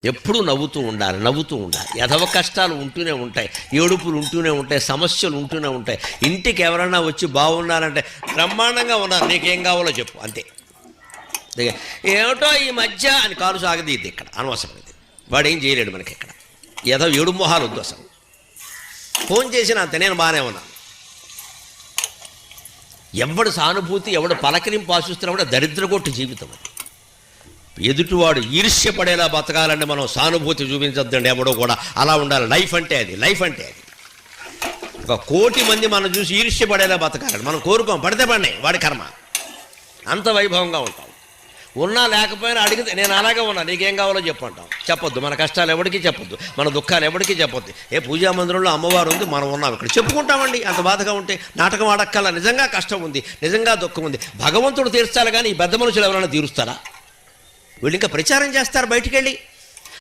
ఎప్పుడూ నవ్వుతూ ఉండాలి, నవ్వుతూ ఉండాలి. ఎదవ కష్టాలు ఉంటూనే ఉంటాయి, ఏడుపులు ఉంటూనే ఉంటాయి, సమస్యలు ఉంటూనే ఉంటాయి. ఇంటికి ఎవరైనా వచ్చి బాగున్నారంటే బ్రహ్మాండంగా ఉన్నారు, నీకేం కావాలో చెప్పు, అంతే. ఏమిటో ఈ మధ్య అని కాలు సాగదీద్ది, ఇక్కడ అనవసరం. ఇది వాడు ఏం చేయలేడు మనకి. ఇక్కడ ఏదో ఏడు మొహాలు వద్దు అసలు. ఫోన్ చేసిన అంతే, నేను బాగానే ఉన్నాను. ఎవడు సానుభూతి, ఎవడు పలకరింపు ఆశిస్తున్నా దరిద్రగొట్టు జీవితం అది. ఎదుటివాడు ఈర్ష్యపడేలా బతకాలంటే మనం సానుభూతి చూపించొద్దండి ఎవడో కూడా. అలా ఉండాలి. లైఫ్ అంటే అది, లైఫ్ అంటే అది. 1,00,00,000 మంది మనం చూసి ఈర్ష్యపడేలా బతకాలండి. మనం కోరుకోం, పడితే పడినాయి, వాడి కర్మ. అంత వైభవంగా ఉంటాం. ఉన్నా లేకపోయినా అడిగితే నేను అలాగే ఉన్నా, నీకేం కావాలో చెప్పంటాం. చెప్పొద్దు, మన కష్టాలు ఎవరికి చెప్పొద్దు, మన దుఃఖాలు ఎవరికి చెప్పొద్దు. పూజా మందిరంలో అమ్మవారు ఉంది, మనం ఉన్నాం ఇక్కడ, చెప్పుకుంటామండి. అంత బాధగా ఉంటే నాటకం ఆడక్కల్లా. నిజంగా కష్టం ఉంది, నిజంగా దుఃఖం ఉంది, భగవంతుడు తీర్చాలి కానీ ఈ పెద్ద మనుషులు ఎవరైనా తీరుస్తారా? వీళ్ళు ఇంకా ప్రచారం చేస్తారు బయటికి వెళ్ళి.